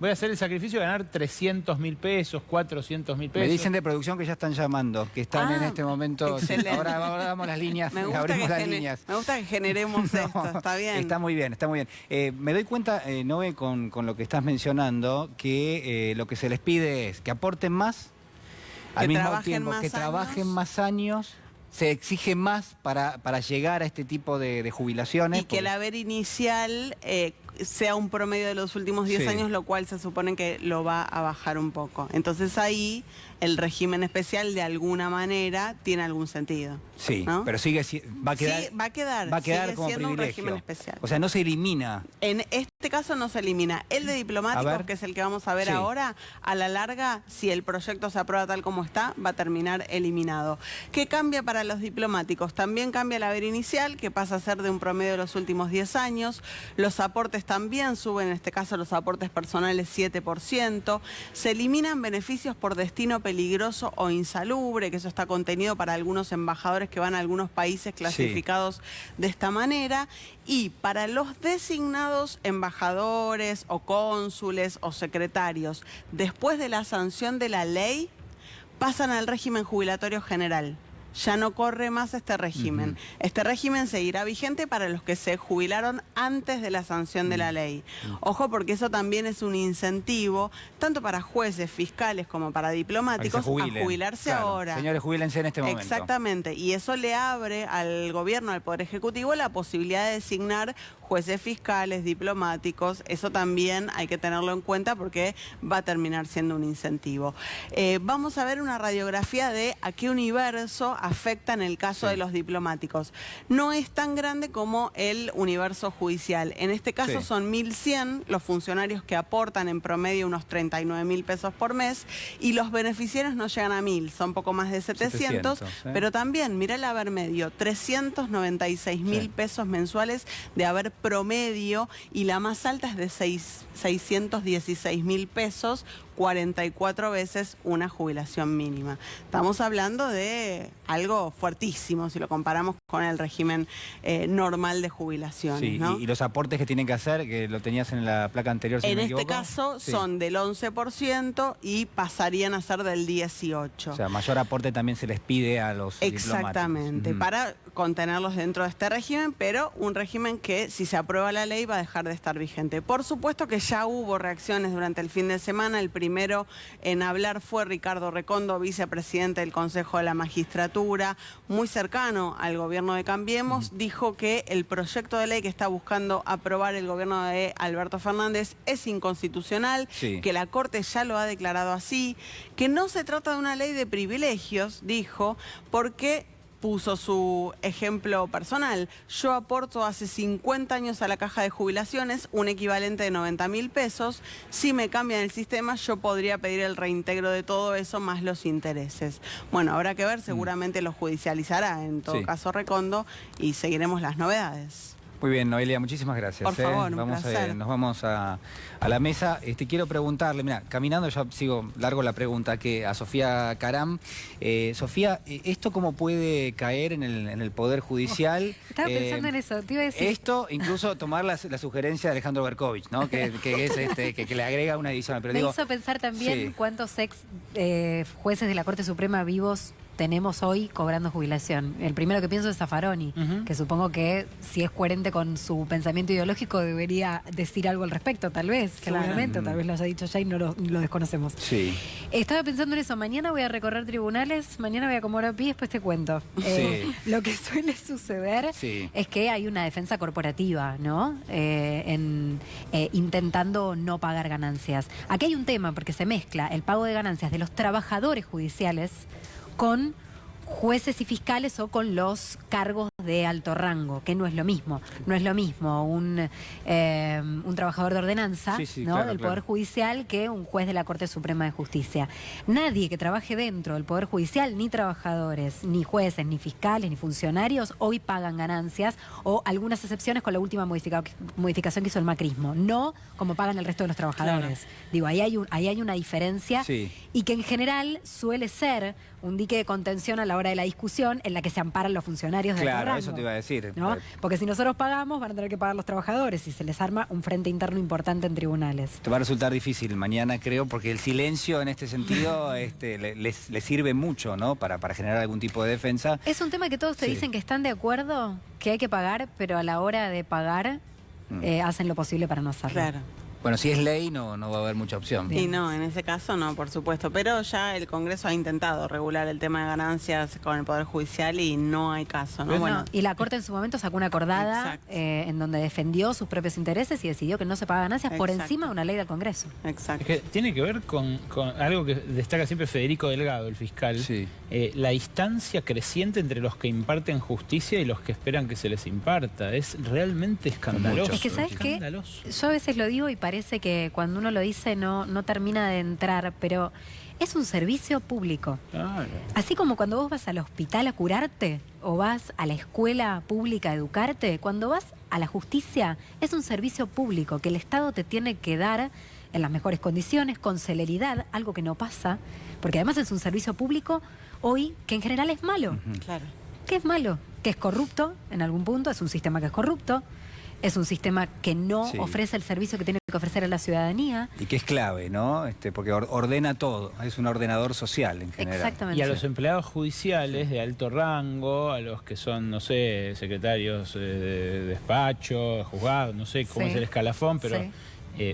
voy a hacer el sacrificio de ganar 300.000 pesos, 400.000 pesos.
Me dicen de producción que ya están llamando, que están
Ah,
en este momento.
excelente.
Ahora damos las líneas,
Me gusta,
abrimos las
que
líneas.
me gusta que generemos
No,
esto, está bien.
Está muy bien, está muy bien. Me doy cuenta, Noé, con lo que estás mencionando, que lo que se les pide es que aporten más, al
Que
mismo
trabajen
tiempo
más
que trabajen
años.
más años, se exige más para llegar a este tipo de jubilaciones.
Y que el
porque-
haber inicial sea un promedio de los últimos 10
Sí.
años, lo cual se supone que lo va a bajar un poco. Entonces ahí el régimen especial de alguna manera tiene algún sentido.
Sí,
¿no?
pero va a quedar,
Sí, va a quedar sigue
como
siendo un
privilegio.
régimen especial.
O sea, no se elimina.
En este caso no se elimina. El de
A
diplomáticos,
ver.
que es el que vamos a ver
Sí.
ahora, a la larga, si el proyecto se aprueba tal como está, va a terminar eliminado. ¿Qué cambia para los diplomáticos? También cambia el haber inicial, que pasa a ser de un promedio de los últimos 10 años. Los aportes también suben, en este caso los aportes personales 7%. Se eliminan beneficios por destino peligroso o insalubre, que eso está contenido para algunos embajadores que van a algunos países clasificados de esta manera. Y para los designados embajadores o cónsules o secretarios, después de la sanción de la ley, pasan al régimen jubilatorio general. Ya no corre más este régimen. Este régimen seguirá vigente para los que se jubilaron antes de la sanción de la ley. Ojo, porque eso también es un incentivo, tanto para jueces, fiscales como para
Para que se
diplomáticos, a
jubilen.
jubilarse
Claro.
ahora.
Señores, jubílense en este momento.
Exactamente, y eso le abre al gobierno, al Poder Ejecutivo, la posibilidad de designar jueces fiscales, diplomáticos. Eso también hay que tenerlo en cuenta porque va a terminar siendo un incentivo. Vamos a ver una radiografía de a qué universo afecta en el caso de los diplomáticos. No es tan grande como el universo judicial. En este caso
Sí.
son 1.100 los funcionarios que aportan en promedio unos 39.000 pesos por mes y los beneficiarios no llegan a 1.000, son poco más de 700, pero también, mira el haber medio, 396.000 pesos mensuales de haber promedio y la más alta es de 616.000 pesos, 44 veces una jubilación mínima. Estamos hablando de algo fuertísimo si lo comparamos con el régimen normal de jubilaciones.
Sí,
¿no?
y los aportes que tienen que hacer, que lo tenías en la placa anterior, si
En
no me
este
equivoco.
caso
Sí.
son del 11% y pasarían a ser del 18%.
O sea, mayor aporte también se les pide a los
Exactamente,
diplomáticos.
para contenerlos dentro de este régimen, pero un régimen que si se aprueba la ley va a dejar de estar vigente. Por supuesto que ya hubo reacciones durante el fin de semana. El primero en hablar fue Ricardo Recondo, vicepresidente del Consejo de la Magistratura, muy cercano al gobierno de Cambiemos. Dijo que el proyecto de ley que está buscando aprobar el gobierno de Alberto Fernández es inconstitucional,
Sí.
que la Corte ya lo ha declarado así, que no se trata de una ley de privilegios, dijo, porque puso su ejemplo personal. Yo aporto hace 50 años a la caja de jubilaciones un equivalente de 90.000 pesos. Si me cambian el sistema, yo podría pedir el reintegro de todo eso más los intereses. Bueno, habrá que ver, seguramente lo judicializará, en todo caso Recondo, y seguiremos las novedades.
Muy bien, Noelia, muchísimas gracias.
Por favor, un
vamos,
placer.
nos vamos a la mesa. Quiero preguntarle, mira, caminando ya sigo largo la pregunta que a Sofía Caram. Sofía, ¿esto cómo puede caer en el Poder Judicial?
Estaba pensando en eso, te iba a decir.
Esto, incluso tomar la sugerencia de Alejandro Berkovich, ¿no? que le agrega una edición. Pero
Me
digo,
hizo pensar también
sí.
cuántos jueces de la Corte Suprema vivos tenemos hoy cobrando jubilación. El primero que pienso es Zaffaroni, que supongo que si es coherente con su pensamiento ideológico debería decir algo al respecto, tal vez, seguramente, tal vez lo haya dicho ya y no lo desconocemos.
Sí.
Estaba pensando en eso, mañana voy a recorrer tribunales, mañana voy a acomodar pie y después te cuento. Lo que suele suceder es que hay una defensa corporativa, ¿no? Intentando no pagar ganancias. Aquí hay un tema, porque se mezcla el pago de ganancias de los trabajadores judiciales con jueces y fiscales o con los cargos de alto rango, que no es lo mismo. No es lo mismo un trabajador de ordenanza del Poder Judicial que un juez de la Corte Suprema de Justicia. Nadie que trabaje dentro del Poder Judicial, ni trabajadores, ni jueces, ni fiscales, ni funcionarios, hoy pagan ganancias, o algunas excepciones con la última modificación que hizo el macrismo. No como pagan el resto de los trabajadores. Digo, ahí hay una diferencia y que en general suele ser un dique de contención a la hora de la discusión en la que se amparan los funcionarios del rango.
Claro, eso te iba a decir.
¿No? Porque si nosotros pagamos, van a tener que pagar los trabajadores y se les arma un frente interno importante en tribunales.
Te va a resultar difícil mañana, creo, porque el silencio en este sentido les sirve mucho, ¿no? Para generar algún tipo de defensa.
Es un tema que todos te dicen que están de acuerdo, que hay que pagar, pero a la hora de pagar hacen lo posible para no hacerlo.
Claro.
Bueno, si es ley no va a haber mucha opción.
Y no, en ese caso no, por supuesto. Pero ya el Congreso ha intentado regular el tema de ganancias con el Poder Judicial y no hay caso, ¿no?
Bueno, y la Corte en su momento sacó una acordada en donde defendió sus propios intereses y decidió que no se paga ganancias por encima de una ley del Congreso.
Exacto.
Es que tiene que ver con algo que destaca siempre Federico Delgado, el fiscal. La distancia creciente entre los que imparten justicia y los que esperan que se les imparta. Es realmente escandaloso.
Es que, ¿sabes qué? Yo a veces lo digo y parece que cuando uno lo dice no termina de entrar, pero es un servicio público. Claro. Así como cuando vos vas al hospital a curarte o vas a la escuela pública a educarte, cuando vas a la justicia es un servicio público que el Estado te tiene que dar en las mejores condiciones, con celeridad, algo que no pasa, porque además es un servicio público hoy que en general es malo.
Claro.
¿Qué es malo? Que es corrupto en algún punto, es un sistema que es corrupto. Es un sistema que no ofrece el servicio que tiene que ofrecer a la ciudadanía.
Y que es clave, ¿no? Porque ordena todo, es un ordenador social en general.
Exactamente.
Y a los empleados judiciales de alto rango, a los que son, no sé, secretarios de despacho, juzgados, no sé cómo es el escalafón, pero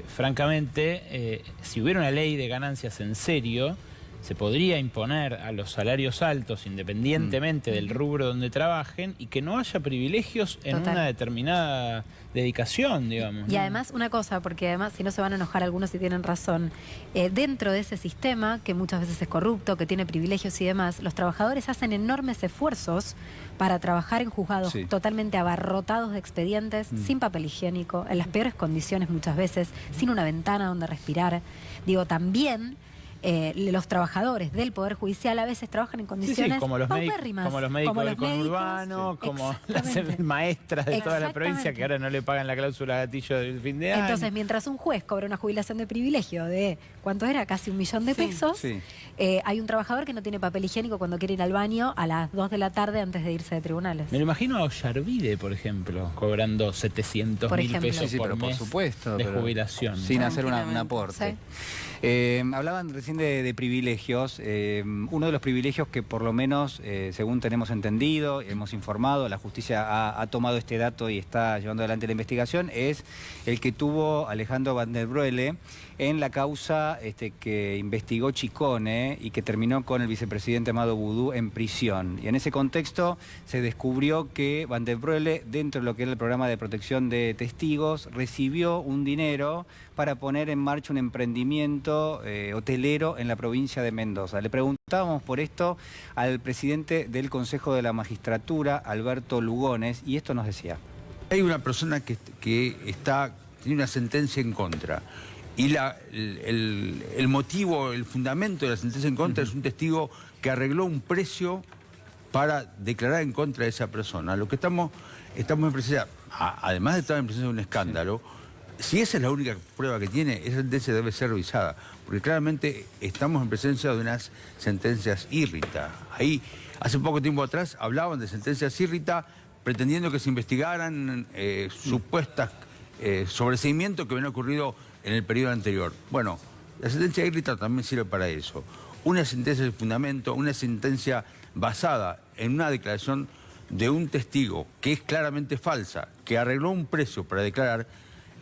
francamente, si hubiera una ley de ganancias en serio, se podría imponer a los salarios altos independientemente del rubro donde trabajen y que no haya privilegios en una determinada dedicación, digamos.
Y además, una cosa, porque además si no se van a enojar algunos si tienen razón, dentro de ese sistema, que muchas veces es corrupto, que tiene privilegios y demás, los trabajadores hacen enormes esfuerzos para trabajar en juzgados totalmente abarrotados de expedientes, sin papel higiénico, en las peores condiciones muchas veces, sin una ventana donde respirar. Digo, también los trabajadores del Poder Judicial a veces trabajan en condiciones paupérrimas.
Como los médicos del conurbano, como las maestras de toda la provincia que ahora no le pagan la cláusula gatillo del fin de año.
Entonces, mientras un juez cobra una jubilación de privilegio de, ¿cuánto era? Casi 1 millón de pesos. Hay un trabajador que no tiene papel higiénico cuando quiere ir al baño a las 2 de la tarde antes de irse de tribunales.
Me lo imagino a Ollarvide, por ejemplo, cobrando 700.000 pesos por mes de jubilación.
Sin hacer un aporte. Hablaban recién de privilegios. Uno de los privilegios que por lo menos, según tenemos entendido, hemos informado, la justicia ha tomado este dato y está llevando adelante la investigación, es el que tuvo Alejandro Van der Broele en la causa que investigó Chicone y que terminó con el vicepresidente Amado Boudou en prisión. Y en ese contexto se descubrió que Van der Broele, dentro de lo que era el programa de protección de testigos, recibió un dinero para poner en marcha un emprendimiento hotelero dinero en la provincia de Mendoza. Le preguntábamos por esto al presidente del Consejo de la Magistratura, Alberto Lugones, y esto nos decía.
Hay una persona que tiene una sentencia en contra. Y el motivo, el fundamento de la sentencia en contra es un testigo que arregló un precio para declarar en contra de esa persona. Lo que estamos en presencia, además de estar en presencia de un escándalo, si esa es la única prueba que tiene, esa sentencia debe ser revisada, porque claramente estamos en presencia de unas sentencias írrita. Ahí, hace poco tiempo atrás, hablaban de sentencias írrita pretendiendo que se investigaran supuestas sobreseimientos que habían ocurrido en el periodo anterior. Bueno, la sentencia írrita también sirve para eso. Una sentencia de fundamento, una sentencia basada en una declaración de un testigo que es claramente falsa, que arregló un precio para declarar,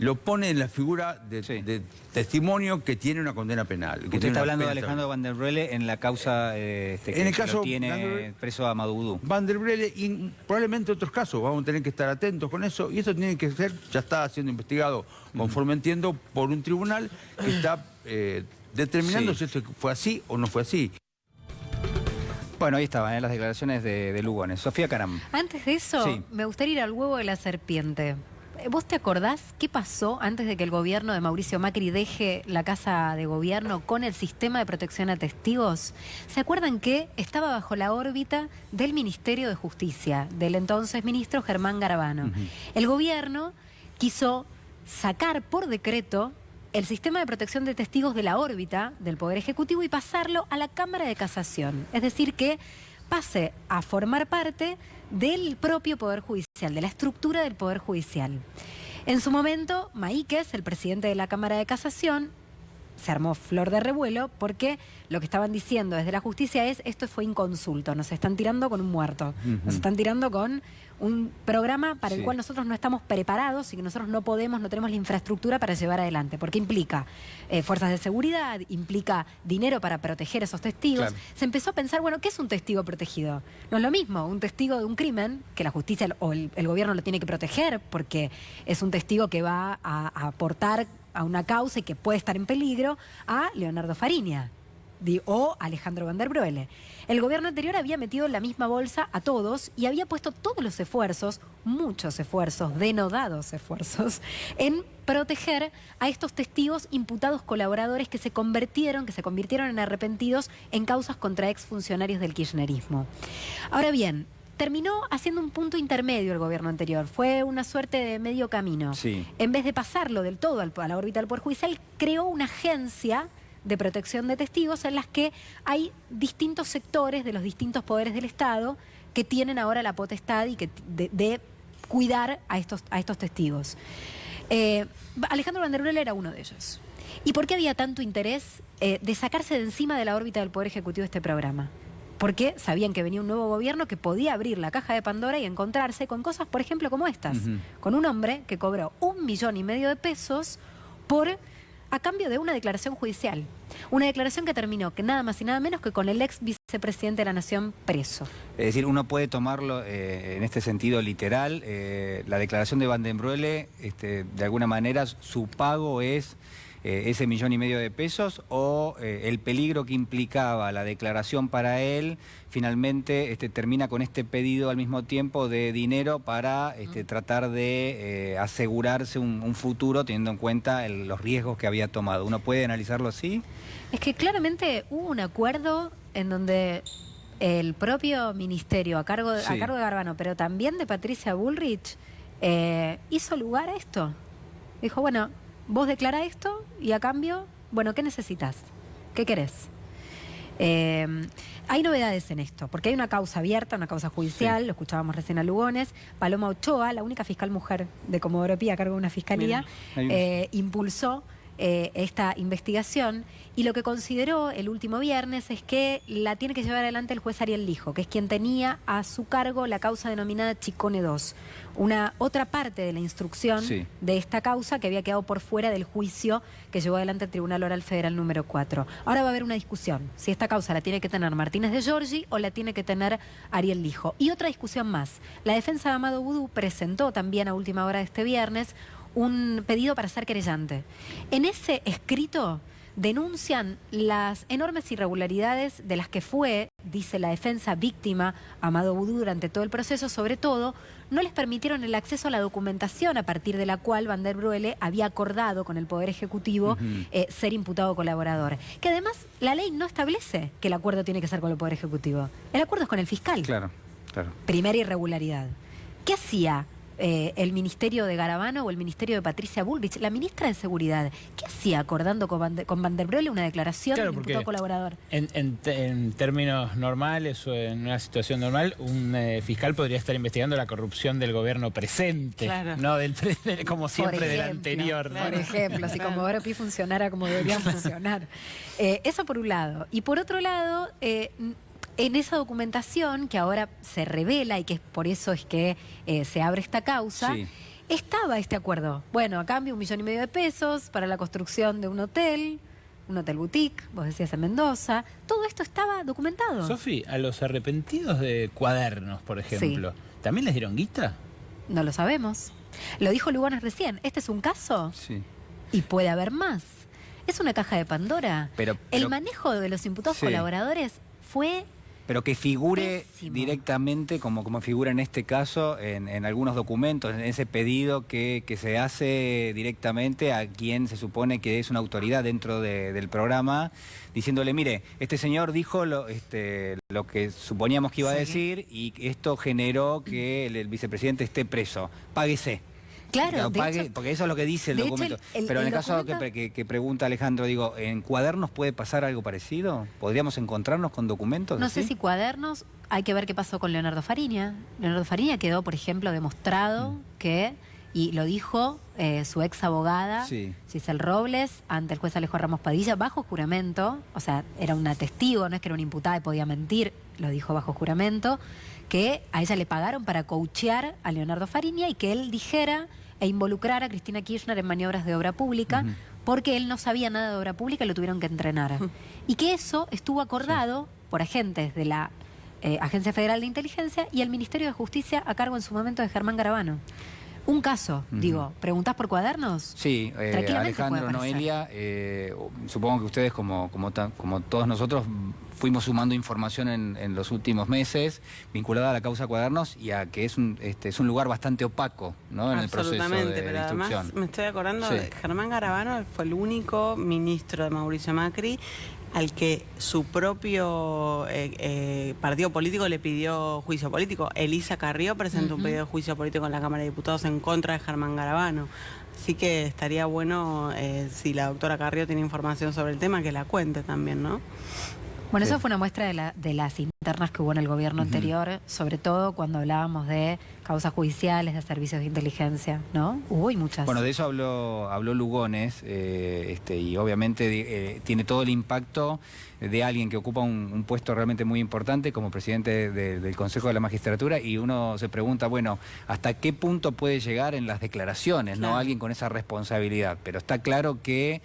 lo pone en la figura de testimonio que tiene una condena penal.
Usted está hablando de Alejandro Van der Broele en la causa que
en el caso
lo tiene preso a Madoudou.
Van der Broele y probablemente otros casos, vamos a tener que estar atentos con eso, y eso tiene que ser, ya está siendo investigado, conforme entiendo, por un tribunal que está determinando si esto fue así o no fue así.
Bueno, ahí estaban las declaraciones de Lugones. Sofía Caram.
Antes de eso, me gustaría ir al huevo de la serpiente. ¿Vos te acordás qué pasó antes de que el gobierno de Mauricio Macri deje la Casa de Gobierno con el sistema de protección a testigos? ¿Se acuerdan que estaba bajo la órbita del Ministerio de Justicia, del entonces ministro Germán Garabano? El gobierno quiso sacar por decreto el sistema de protección de testigos de la órbita del Poder Ejecutivo y pasarlo a la Cámara de Casación. Es decir, que pase a formar parte del propio Poder Judicial, de la estructura del Poder Judicial. En su momento, Maíquez, el presidente de la Cámara de Casación, se armó flor de revuelo porque lo que estaban diciendo desde la justicia es: esto fue inconsulto, nos están tirando con un muerto, nos están tirando con un programa para el cual nosotros no estamos preparados y que nosotros no tenemos la infraestructura para llevar adelante, porque implica fuerzas de seguridad, implica dinero para proteger a esos testigos. Se empezó a pensar, bueno, ¿qué es un testigo protegido? No es lo mismo un testigo de un crimen, que la justicia o el gobierno lo tiene que proteger, porque es un testigo que va a aportar a una causa y que puede estar en peligro, a Leonardo Fariña o Alejandro Van der Broele. El gobierno anterior había metido en la misma bolsa a todos y había puesto todos los esfuerzos, muchos esfuerzos, denodados esfuerzos, en proteger a estos testigos imputados colaboradores que se convirtieron en arrepentidos en causas contra exfuncionarios del kirchnerismo. Ahora bien, terminó haciendo un punto intermedio el gobierno anterior. Fue una suerte de medio camino. En vez de pasarlo del todo a la órbita del Poder Judicial, creó una agencia de protección de testigos en las que hay distintos sectores de los distintos poderes del Estado que tienen ahora la potestad y de cuidar a estos testigos. Alejandro Van der Broele era uno de ellos. ¿Y por qué había tanto interés de sacarse de encima de la órbita del Poder Ejecutivo este programa? Porque sabían que venía un nuevo gobierno que podía abrir la caja de Pandora y encontrarse con cosas, por ejemplo, como estas. Con un hombre que cobró 1,5 millones de pesos a cambio de una declaración judicial. Una declaración que terminó que nada más y nada menos que con el ex vicepresidente de la Nación preso. Es
decir, uno puede tomarlo en este sentido literal. La declaración de Van der Broele, de alguna manera, su pago es ese 1,5 millones de pesos, o el peligro que implicaba la declaración para él, finalmente termina con este pedido al mismo tiempo de dinero para tratar de asegurarse un futuro teniendo en cuenta los riesgos que había tomado. ¿Uno puede analizarlo así?
Es que claramente hubo un acuerdo en donde el propio ministerio a cargo de Garabano, pero también de Patricia Bullrich, hizo lugar a esto. Dijo, bueno, vos declará esto y a cambio, bueno, ¿qué necesitas? ¿Qué querés? Hay novedades en esto, porque hay una causa abierta, una causa judicial, lo escuchábamos recién a Lugones. Paloma Ochoa, la única fiscal mujer de Comodoro Pi a cargo de una fiscalía, impulsó esta investigación, y lo que consideró el último viernes es que la tiene que llevar adelante el juez Ariel Lijo, que es quien tenía a su cargo la causa denominada Chicone 2, una otra parte de la instrucción de esta causa que había quedado por fuera del juicio que llevó adelante el Tribunal Oral Federal número 4. Ahora va a haber una discusión, si esta causa la tiene que tener Martínez de Giorgi o la tiene que tener Ariel Lijo. Y otra discusión más, la defensa de Amado Vudú presentó también a última hora de este viernes un pedido para ser querellante. En ese escrito denuncian las enormes irregularidades de las que fue, dice la defensa, víctima Amadou Boudou durante todo el proceso. Sobre todo, no les permitieron el acceso a la documentación a partir de la cual Van der Broele había acordado con el Poder Ejecutivo ser imputado colaborador. Que además la ley no establece que el acuerdo tiene que ser con el Poder Ejecutivo. El acuerdo es con el fiscal.
Claro, claro. Primera
irregularidad. ¿Qué hacía el Ministerio de Garabano o el Ministerio de Patricia Bullrich, la ministra de Seguridad? ¿Qué hacía acordando con Van der Broele una declaración del imputado colaborador?
En términos normales o en una situación normal, un fiscal podría estar investigando la corrupción del gobierno presente, no del como siempre del anterior.
Por ejemplo, si Comodoro Pi funcionara como debería funcionar. Eso por un lado. Y por otro lado, en esa documentación que ahora se revela y que es por eso es que se abre esta causa, estaba este acuerdo. Bueno, a cambio 1,5 millones de pesos para la construcción de un hotel boutique, vos decías en Mendoza. Todo esto estaba documentado.
Sofi, a los arrepentidos de Cuadernos, por ejemplo, ¿también les dieron guita?
No lo sabemos. Lo dijo Lugones recién. ¿Este es un caso?
Sí.
Y puede haber más. Es una caja de Pandora.
Pero
el manejo de los imputados colaboradores fue...
Pero que figure
pésimo.
Directamente, como figura en este caso, en algunos documentos, en ese pedido que se hace directamente a quien se supone que es una autoridad dentro del programa, diciéndole, mire, este señor dijo lo que suponíamos que iba a decir y esto generó que el vicepresidente esté preso. Páguese.
Claro,
porque eso es lo que dice el documento. Pero en el caso que pregunta Alejandro, digo, ¿en Cuadernos puede pasar algo parecido? ¿Podríamos encontrarnos con documentos?
No sé si Cuadernos, hay que ver qué pasó con Leonardo Fariña. Leonardo Fariña quedó, por ejemplo, demostrado que, y lo dijo su ex abogada, Giselle Robles, ante el juez Alejo Ramos Padilla, bajo juramento, o sea, era una testigo, no es que era una imputada y podía mentir, lo dijo bajo juramento, que a ella le pagaron para coachear a Leonardo Fariña y que él dijera e involucrara a Cristina Kirchner en maniobras de obra pública, porque él no sabía nada de obra pública y lo tuvieron que entrenar. Y que eso estuvo acordado por agentes de la Agencia Federal de Inteligencia y el Ministerio de Justicia a cargo en su momento de Germán Garabano. Un caso, digo, ¿preguntás por Cuadernos?
Sí, Alejandro, Noelia, supongo que ustedes, como todos nosotros, fuimos sumando información en los últimos meses vinculada a la causa Cuadernos y a que es un lugar bastante opaco, ¿no? En el proceso de
pero
instrucción.
Además me estoy acordando de Germán Garabano, fue el único ministro de Mauricio Macri al que su propio partido político le pidió juicio político. Elisa Carrió presentó un pedido de juicio político en la Cámara de Diputados en contra de Germán Garabano. Así que estaría bueno, si la doctora Carrió tiene información sobre el tema, que la cuente también, ¿no?
Bueno, eso fue una muestra de las internas que hubo en el gobierno anterior, sobre todo cuando hablábamos de causas judiciales, de servicios de inteligencia, ¿no? Hubo y muchas.
Bueno, de eso habló Lugones, y obviamente tiene todo el impacto de alguien que ocupa un puesto realmente muy importante como presidente del Consejo de la Magistratura, y uno se pregunta, bueno, ¿hasta qué punto puede llegar en las declaraciones, ¿no? Alguien con esa responsabilidad? Pero está claro que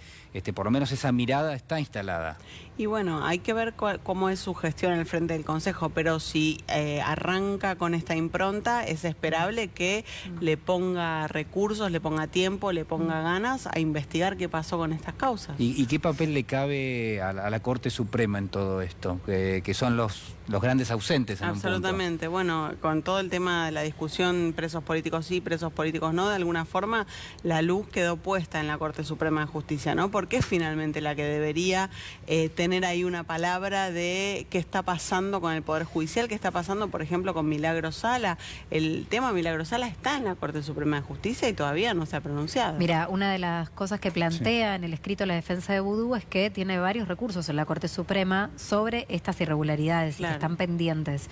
por lo menos esa mirada está instalada.
Y bueno, hay que ver cómo es su gestión en el frente del Consejo, pero si arranca con esta impronta, es esperable que le ponga recursos, le ponga tiempo, le ponga ganas a investigar qué pasó con estas causas.
¿Y qué papel le cabe a la Corte Suprema en todo esto? Que son los grandes ausentes en
Absolutamente. Bueno, con todo el tema de la discusión presos políticos sí, presos políticos no, de alguna forma la luz quedó puesta en la Corte Suprema de Justicia, ¿no? Porque es finalmente la que debería tener ahí una palabra de qué está pasando con el Poder Judicial, qué está pasando, por ejemplo, con Milagro Sala. El tema Milagro Sala está en la Corte Suprema de Justicia y todavía no se ha pronunciado.
Mira, una de las cosas que plantea en el escrito la defensa de Boudou es que tiene varios recursos en la Corte Suprema sobre estas irregularidades y que están pendientes.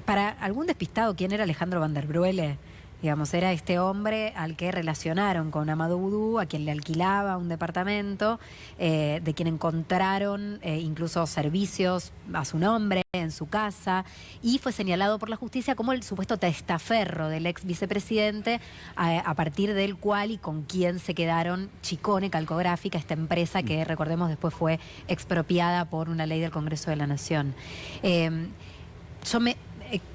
Para algún despistado, ¿quién era Alejandro Van der Broele? Digamos, era este hombre al que relacionaron con Amadou Boudou, a quien le alquilaba un departamento, de quien encontraron incluso servicios a su nombre en su casa, y fue señalado por la justicia como el supuesto testaferro del ex vicepresidente, a partir del cual y con quien se quedaron Chicone Calcográfica, esta empresa que, recordemos, después fue expropiada por una ley del Congreso de la Nación.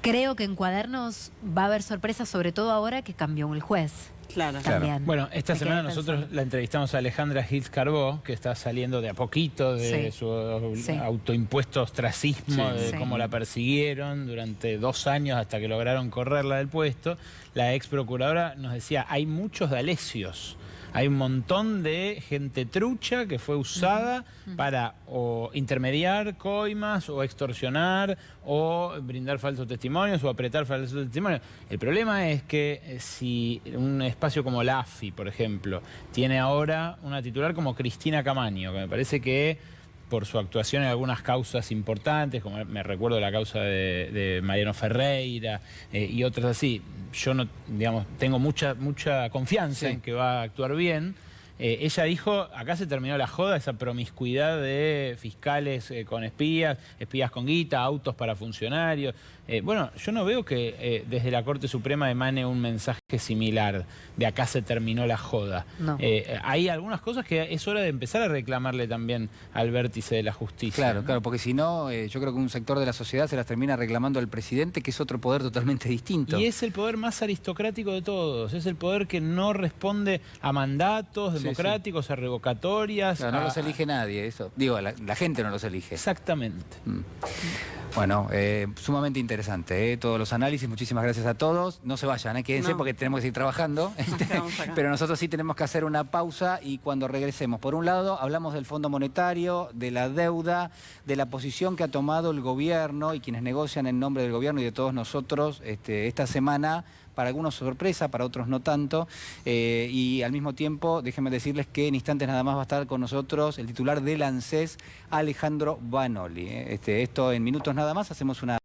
Creo que en Cuadernos va a haber sorpresas, sobre todo ahora que cambió el juez.
Claro.
También.
Bueno, esta
Me
semana
quedé
nosotros
pensando.
la entrevistamos a Alejandra Hitz Carbó, que está saliendo de a poquito de
Sí.
su
Sí.
autoimpuesto ostracismo,
Sí.
de
Sí.
cómo la persiguieron durante 2 años hasta que lograron correrla del puesto. La ex procuradora nos decía, hay muchos dalesios. Hay un montón de gente trucha que fue usada para o intermediar coimas o extorsionar o brindar falsos testimonios o apretar falsos testimonios. El problema es que si un espacio como la AFI, por ejemplo, tiene ahora una titular como Cristina Camaño, que me parece que por su actuación en algunas causas importantes, como me recuerdo la causa de Mariano Ferreira y otras así, yo no, digamos, tengo mucha confianza en que va a actuar bien. Ella dijo, acá se terminó la joda, esa promiscuidad de fiscales con espías con guita, autos para funcionarios. Bueno, yo no veo que desde la Corte Suprema emane un mensaje similar, de acá se terminó la joda.
No.
Hay algunas cosas que es hora de empezar a reclamarle también al vértice de la justicia.
Claro,
¿no?
claro, porque si no, yo creo que un sector de la sociedad se las termina reclamando al presidente, que es otro poder totalmente distinto.
Y es el poder más aristocrático de todos, es el poder que no responde a mandatos
Sí,
democráticos, a revocatorias.
Claro, no los elige nadie, eso. Digo, la gente no los elige.
Exactamente.
Bueno, sumamente interesante, todos los análisis. Muchísimas gracias a todos. No se vayan, quédense
No.
porque tenemos que seguir trabajando.
quedamos acá.
Pero nosotros sí tenemos que hacer una pausa y cuando regresemos, por un lado, hablamos del Fondo Monetario, de la deuda, de la posición que ha tomado el gobierno y quienes negocian en nombre del gobierno y de todos nosotros esta semana. Para algunos sorpresa, para otros no tanto. Y al mismo tiempo, déjenme decirles que en instantes nada más va a estar con nosotros el titular del ANSES, Alejandro Vanoli. Esto en minutos nada más, hacemos una...